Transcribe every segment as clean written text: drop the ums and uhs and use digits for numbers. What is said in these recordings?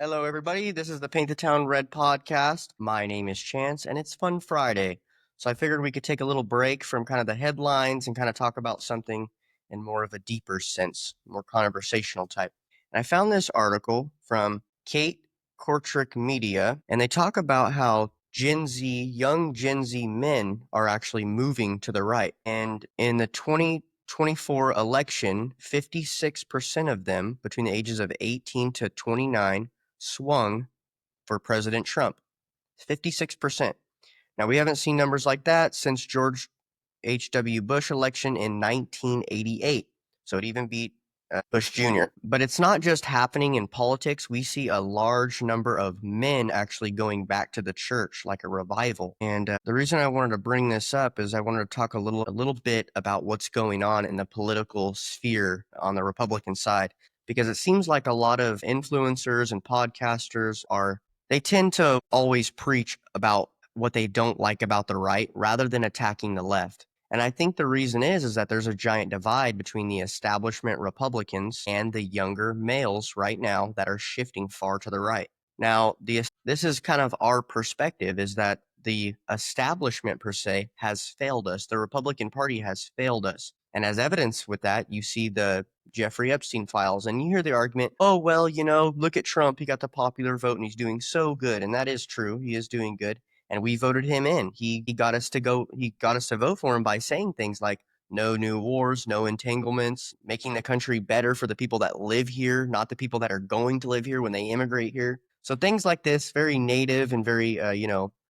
Hello, everybody. This is the Paint the Town Red podcast. My name is Chance, and it's Fun Friday. So I figured we could take a little break from kind of the headlines and kind of talk about something in more of a deeper sense, more conversational type. And I found this article from Kate Kortrick Media, and they talk about how young Gen Z men are actually moving to the right. And in the 2024 election, 56% of them between the ages of 18 to 29 swung for President Trump. 56%. Now, we haven't seen numbers like that since George H.W. Bush election in 1988. So it even beat Bush Jr. But it's not just happening in politics. We see a large number of men actually going back to the church, like a revival. And the reason I wanted to bring this up is I wanted to talk a little bit about what's going on in the political sphere on the Republican side, because it seems like a lot of influencers and podcasters they tend to always preach about what they don't like about the right rather than attacking the left. And I think the reason is that there's a giant divide between the establishment Republicans and the younger males right now that are shifting far to the right. Now, this is kind of our perspective, is that the establishment per se has failed us. The Republican Party has failed us. And as evidence with that, you see the Jeffrey Epstein files, and you hear the argument, oh, well, look at Trump. He got the popular vote and he's doing so good. And that is true. He is doing good. And we voted him in. He got us to vote for him by saying things like no new wars, no entanglements, making the country better for the people that live here, not the people that are going to live here when they immigrate here. So things like this, very native and very,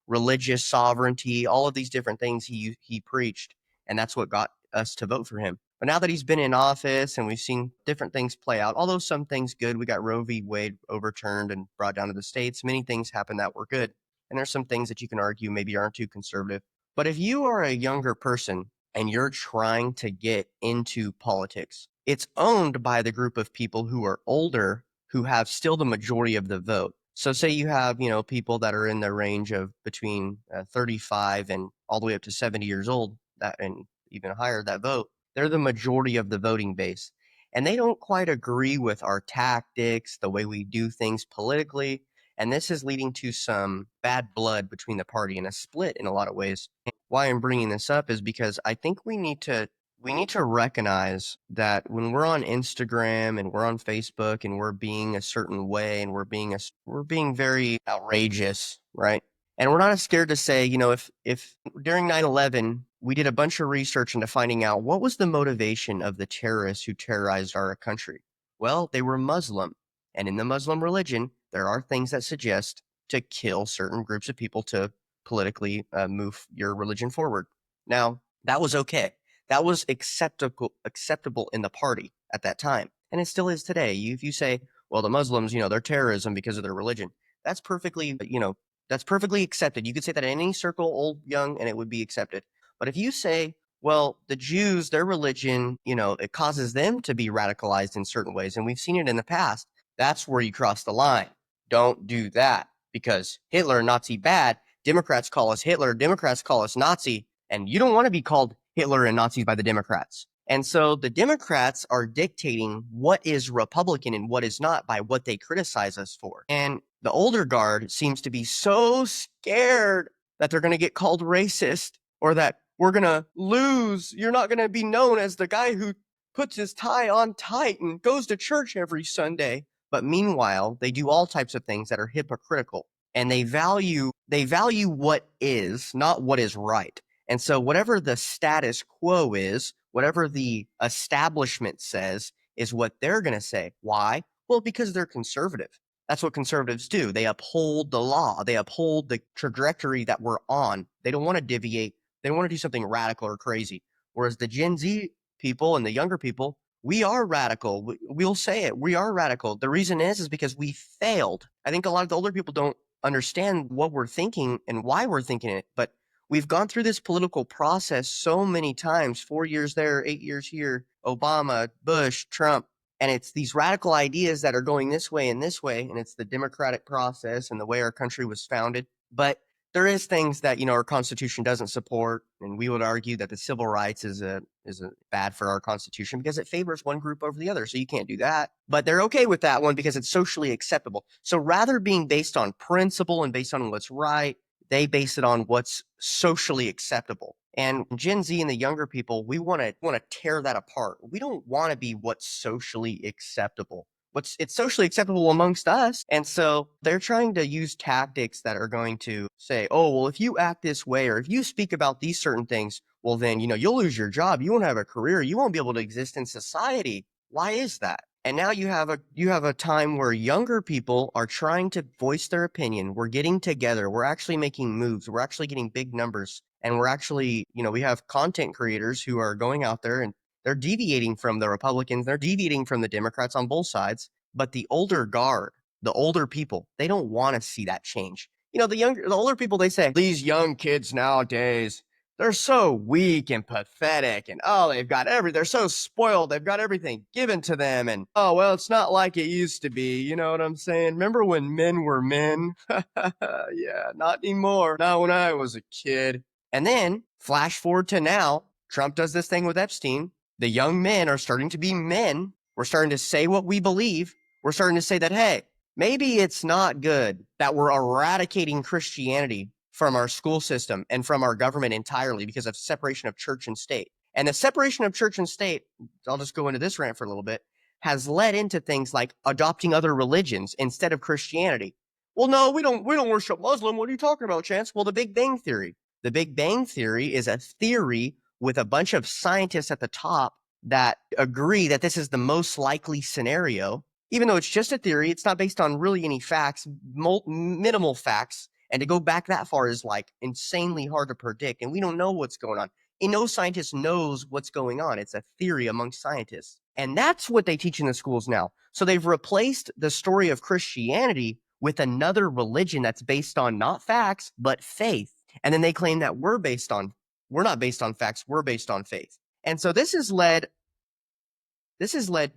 religious sovereignty, all of these different things he preached. And that's what got us to vote for him. But now that he's been in office and we've seen different things play out, although some things good, we got Roe v. Wade overturned and brought down to the states. Many things happened that were good. And there's some things that you can argue maybe aren't too conservative. But if you are a younger person and you're trying to get into politics, it's owned by the group of people who are older, who have still the majority of the vote. So say you have, people that are in the range of between 35 and all the way up to 70 years old, that and even higher, that vote. They're the majority of the voting base. And they don't quite agree with our tactics, the way we do things politically. And this is leading to some bad blood between the party and a split in a lot of ways. And why I'm bringing this up is because I think we need to recognize that when we're on Instagram and we're on Facebook and we're being a certain way and we're being very outrageous, right? And we're not scared to say, if during 9/11 we did a bunch of research into finding out what was the motivation of the terrorists who terrorized our country. Well, they were Muslim. And in the Muslim religion, there are things that suggest to kill certain groups of people to politically move your religion forward. Now, that was okay. That was acceptable in the party at that time. And it still is today. If you say, well, the Muslims, they're terrorism because of their religion, that's perfectly accepted. You could say that in any circle, old, young, and it would be accepted. But if you say, well, the Jews, their religion, it causes them to be radicalized in certain ways, and we've seen it in the past, that's where you cross the line. Don't do that, because Hitler, Nazi bad. Democrats call us Hitler. Democrats call us Nazi. And you don't want to be called Hitler and Nazis by the Democrats. And so the Democrats are dictating what is Republican and what is not by what they criticize us for. And the older guard seems to be so scared that they're going to get called racist, or that we're going to lose. You're not going to be known as the guy who puts his tie on tight and goes to church every Sunday. But meanwhile, they do all types of things that are hypocritical, and they value what is, not what is right. And so whatever the status quo is, whatever the establishment says, is what they're going to say. Why? Well, because they're conservative. That's what conservatives do. They uphold the law. They uphold the trajectory that we're on. They don't want to deviate. They don't want to do something radical or crazy. Whereas the Gen Z people and the younger people, we are radical. We'll say it. We are radical. The reason is because we failed. I think a lot of the older people don't understand what we're thinking and why we're thinking it. But we've gone through this political process so many times, 4 years there, 8 years here, Obama, Bush, Trump, and it's these radical ideas that are going this way, and it's the democratic process and the way our country was founded. But there is things that, our Constitution doesn't support, and we would argue that the civil rights is a bad for our Constitution because it favors one group over the other. So you can't do that. But they're okay with that one because it's socially acceptable. So rather being based on principle and based on what's right, they base it on what's socially acceptable. And Gen Z and the younger people, we want to tear that apart. We don't want to be what's socially acceptable. It's socially acceptable amongst us. And so they're trying to use tactics that are going to say, oh, well, if you act this way or if you speak about these certain things, well, then, you'll lose your job. You won't have a career. You won't be able to exist in society. Why is that? And now you have a time where younger people are trying to voice their opinion. We're getting together. We're actually making moves. We're actually getting big numbers. And we're actually, we have content creators who are going out there and they're deviating from the Republicans. They're deviating from the Democrats on both sides. But the older guard, the older people, they don't want to see that change. The older people, they say, these young kids nowadays, they're so weak and pathetic and they're so spoiled. They've got everything given to them. And well, it's not like it used to be. You know what I'm saying? Remember when men were men? Yeah, not anymore. Not when I was a kid. And then flash forward to now, Trump does this thing with Epstein. The young men are starting to be men. We're starting to say what we believe. We're starting to say that, hey, maybe it's not good that we're eradicating Christianity from our school system and from our government entirely because of separation of church and state. And the separation of church and state, I'll just go into this rant for a little bit, has led into things like adopting other religions instead of Christianity. Well, no, we don't worship Muslim. What are you talking about, Chance? Well, the Big Bang Theory. The Big Bang Theory is a theory with a bunch of scientists at the top that agree that this is the most likely scenario. Even though it's just a theory, it's not based on really any facts, minimal facts. And to go back that far is like insanely hard to predict. And we don't know what's going on. And no scientist knows what's going on. It's a theory amongst scientists. And that's what they teach in the schools now. So they've replaced the story of Christianity with another religion that's based on not facts, but faith. And then they claim that we're not based on facts, we're based on faith. And so this has led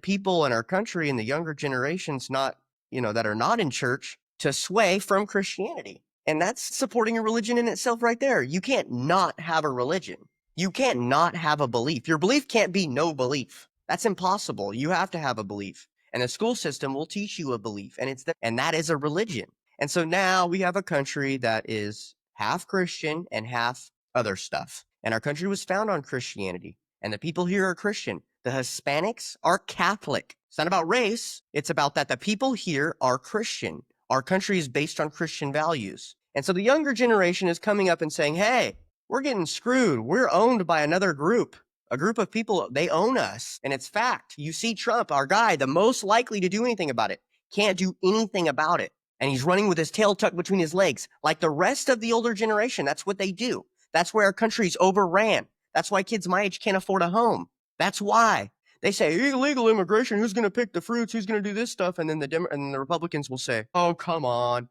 people in our country and the younger generations that are not in church to sway from Christianity. And that's supporting a religion in itself right there. You can't not have a religion. You can't not have a belief. Your belief can't be no belief. That's impossible. You have to have a belief. And the school system will teach you a belief, and that is a religion. And so now we have a country that is half Christian and half other stuff. And our country was founded on Christianity. And the people here are Christian. The Hispanics are Catholic. It's not about race. It's about that the people here are Christian. Our country is based on Christian values. And so the younger generation is coming up and saying, hey, we're getting screwed. We're owned by another group. A group of people, they own us. And it's fact. You see Trump, our guy, the most likely to do anything about it, can't do anything about it. And he's running with his tail tucked between his legs. Like the rest of the older generation, that's what they do. That's where our country's overran. That's why kids my age can't afford a home. That's why. They say illegal immigration, who's going to pick the fruits, who's going to do this stuff, and then the Republicans will say, oh, come on.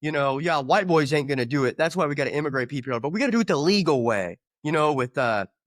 Yeah, white boys ain't going to do it. That's why we got to immigrate people, but we got to do it the legal way, with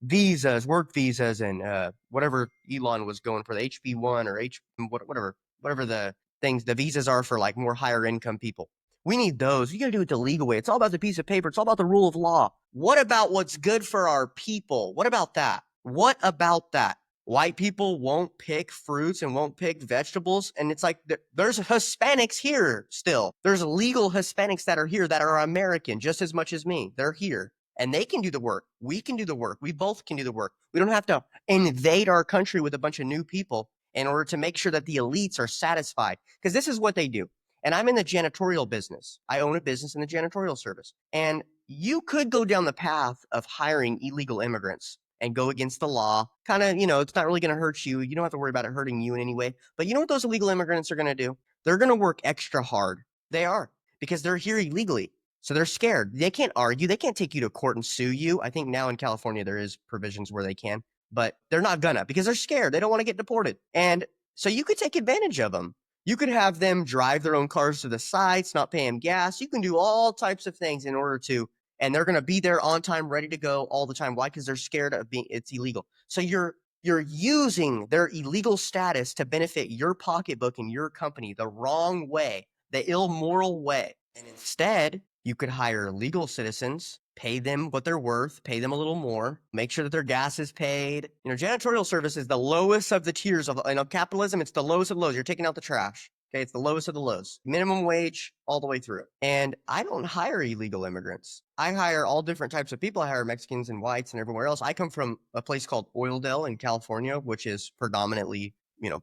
visas, work visas, and whatever Elon was going for, the HB1 or whatever the things, the visas are for like more higher income people. We need those. You got to do it the legal way. It's all about the piece of paper. It's all about the rule of law. What about what's good for our people? What about that? What about that? White people won't pick fruits and won't pick vegetables. And it's like there's Hispanics here still. There's legal Hispanics that are here that are American just as much as me. They're here and they can do the work. We can do the work. We both can do the work. We don't have to invade our country with a bunch of new people in order to make sure that the elites are satisfied. Because this is what they do. And I'm in the janitorial business. I own a business in the janitorial service. And you could go down the path of hiring illegal immigrants and go against the law. Kind of, it's not really going to hurt you. You don't have to worry about it hurting you in any way. But you know what those illegal immigrants are going to do? They're going to work extra hard. They are, because they're here illegally. So they're scared. They can't argue. They can't take you to court and sue you. I think now in California, there is provisions where they can, but they're not gonna because they're scared. They don't want to get deported. And so you could take advantage of them. You could have them drive their own cars to the sites, not pay them gas. You can do all types of things in order to, and they're going to be there on time, ready to go all the time. Why? Because they're scared of it's illegal. So you're using their illegal status to benefit your pocketbook and your company the wrong way, the immoral way. And instead, You could hire legal citizens, pay them what they're worth, pay them a little more, make sure that their gas is paid. Janitorial service is the lowest of the tiers of capitalism. It's the lowest of the lows. You're taking out the trash. Okay, it's the lowest of the lows. Minimum wage all the way through. And I don't hire illegal immigrants. I hire all different types of people. I hire Mexicans and whites and everywhere else. I come from a place called Oildale in California, which is predominantly,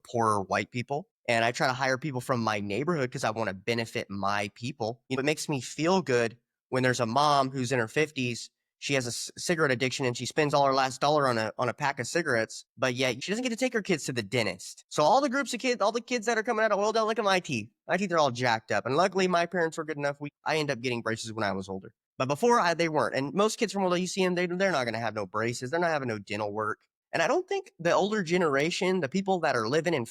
poorer white people. And I try to hire people from my neighborhood because I want to benefit my people. It makes me feel good when there's a mom who's in her 50s. She has a cigarette addiction and she spends all her last dollar on a pack of cigarettes, but yet she doesn't get to take her kids to the dentist. So all the groups of kids, all the kids that are coming out of Oildale, look at my teeth. My teeth are all jacked up. And luckily my parents were good enough. I ended up getting braces when I was older. But before they weren't. And most kids from Oildale, you see them, they're not going to have no braces. They're not having no dental work. And I don't think the older generation, the people that are living in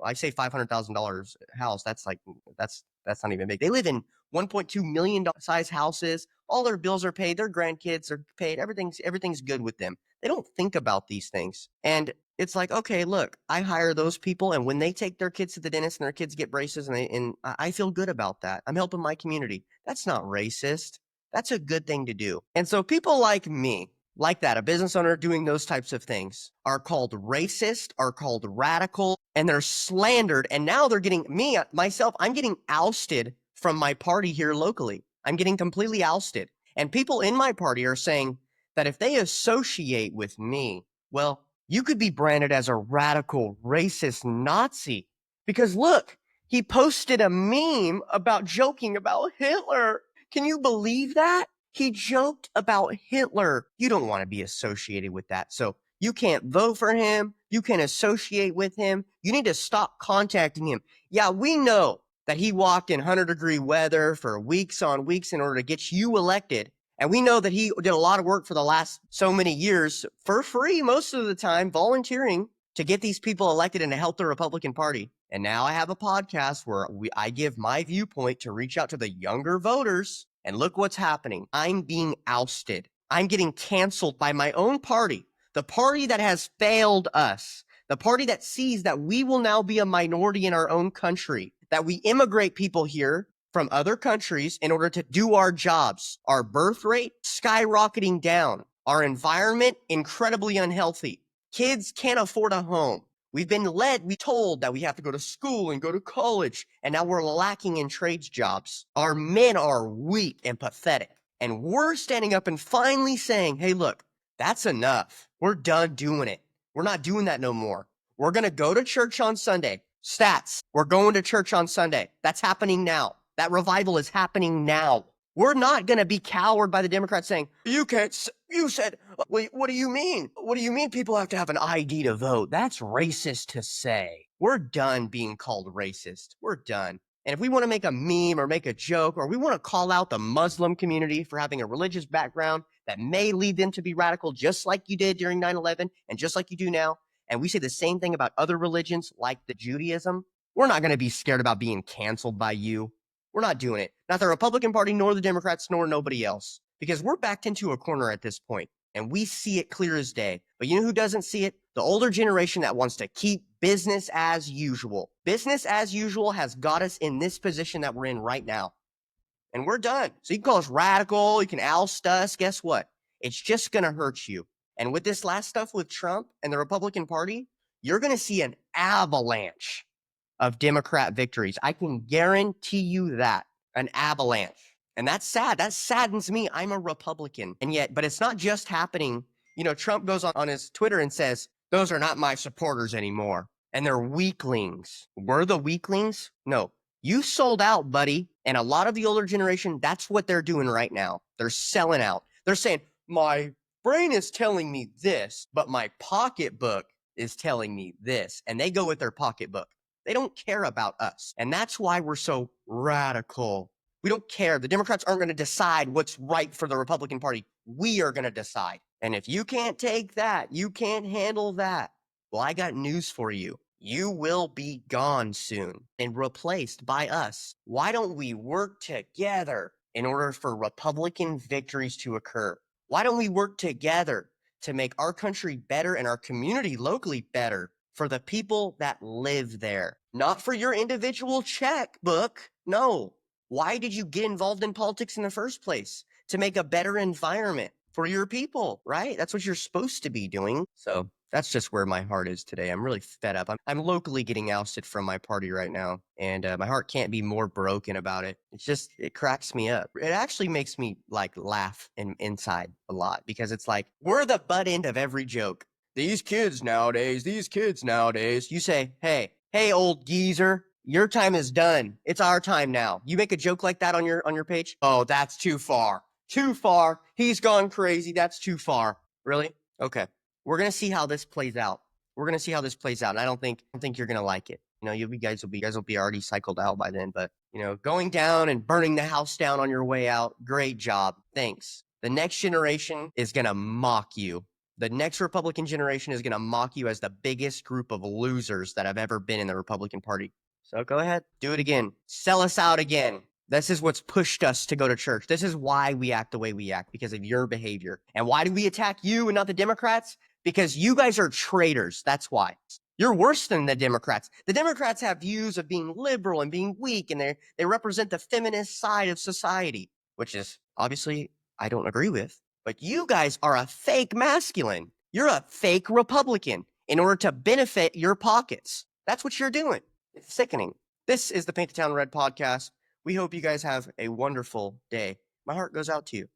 I say $500,000 house, that's not even big. They live in $1.2 million size houses. All their bills are paid. Their grandkids are paid. Everything's good with them. They don't think about these things. And it's like, okay, look, I hire those people. And when they take their kids to the dentist and their kids get braces and I feel good about that. I'm helping my community. That's not racist. That's a good thing to do. And so people like me, like that, a business owner doing those types of things, are called racist, are called radical, and they're slandered. And now they're getting myself, I'm getting ousted from my party here locally. I'm getting completely ousted. And people in my party are saying that if they associate with me, well, you could be branded as a radical, racist Nazi. Because look, he posted a meme about joking about Hitler. Can you believe that? He joked about Hitler. You don't want to be associated with that. So you can't vote for him. You can't associate with him. You need to stop contacting him. Yeah, we know that he walked in 100-degree weather for weeks on weeks in order to get you elected. And we know that he did a lot of work for the last so many years for free, most of the time, volunteering to get these people elected and to help the Republican Party. And now I have a podcast where I give my viewpoint to reach out to the younger voters. And look what's happening. I'm being ousted. I'm getting canceled by my own party, the party that has failed us, the party that sees that we will now be a minority in our own country, that we immigrate people here from other countries in order to do our jobs. Our birth rate skyrocketing down. Our environment incredibly unhealthy. Kids can't afford a home. We told that we have to go to school and go to college, and now we're lacking in trades jobs. Our men are weak and pathetic, and we're standing up and finally saying, hey, look, that's enough. We're done doing it. We're not doing that no more. We're going to go to church on Sunday. Stats, we're going to church on Sunday. That's happening now. That revival is happening now. We're not going to be cowered by the Democrats saying, you said, wait, what do you mean? What do you mean people have to have an ID to vote? That's racist to say. We're done being called racist. We're done. And if we want to make a meme or make a joke, or we want to call out the Muslim community for having a religious background that may lead them to be radical, just like you did during 9/11 and just like you do now, and we say the same thing about other religions like the Judaism, we're not going to be scared about being canceled by you. We're not doing it. Not the Republican Party, nor the Democrats, nor nobody else. Because we're backed into a corner at this point, and we see it clear as day. But you know who doesn't see it? The older generation that wants to keep business as usual. Business as usual has got us in this position that we're in right now. And we're done. So you can call us radical, you can oust us. Guess what? It's just going to hurt you. And with this last stuff with Trump and the Republican Party, you're going to see an avalanche of Democrat victories. I can guarantee you that. An avalanche. And that's sad. That saddens me. I'm a Republican. And yet, but it's not just happening. Trump goes on his Twitter and says, those are not my supporters anymore. And they're weaklings. We're the weaklings? No. You sold out, buddy. And a lot of the older generation, that's what they're doing right now. They're selling out. They're saying, my brain is telling me this, but my pocketbook is telling me this. And they go with their pocketbook. They don't care about us. And that's why we're so radical. We don't care. The Democrats aren't going to decide what's right for the Republican Party. We are going to decide. And if you can't take that, you can't handle that, well, I got news for you. You will be gone soon and replaced by us. Why don't we work together in order for Republican victories to occur? Why don't we work together to make our country better and our community locally better for the people that live there? Not for your individual checkbook. No, Why did you get involved in politics in the first place? To make a better environment for your people, right? That's what you're supposed to be doing. So that's just where my heart is today. I'm really fed up. I'm locally getting ousted from my party right now, and my heart can't be more broken about it. It's just, it cracks me up. It actually makes me like laugh inside a lot, because it's like, we're the butt end of every joke. These kids nowadays, you say, hey, old geezer, your time is done. It's our time now. You make a joke like that on your page? Oh, that's too far. Too far. He's gone crazy. That's too far. Really? Okay. We're gonna see how this plays out. And I don't think you're gonna like it. You guys will be already cycled out by then. But going down and burning the house down on your way out, great job. Thanks. The next generation is gonna mock you. The next Republican generation is gonna mock you as the biggest group of losers that have ever been in the Republican Party. So go ahead, do it again. Sell us out again. This is what's pushed us to go to church. This is why we act the way we act, because of your behavior. And why do we attack you and not the Democrats? Because you guys are traitors. That's why. You're worse than the Democrats. The Democrats have views of being liberal and being weak, and they represent the feminist side of society, which is obviously I don't agree with. But you guys are a fake masculine. You're a fake Republican in order to benefit your pockets. That's what you're doing. It's sickening. This is the Paint the Town Red podcast. We hope you guys have a wonderful day. My heart goes out to you.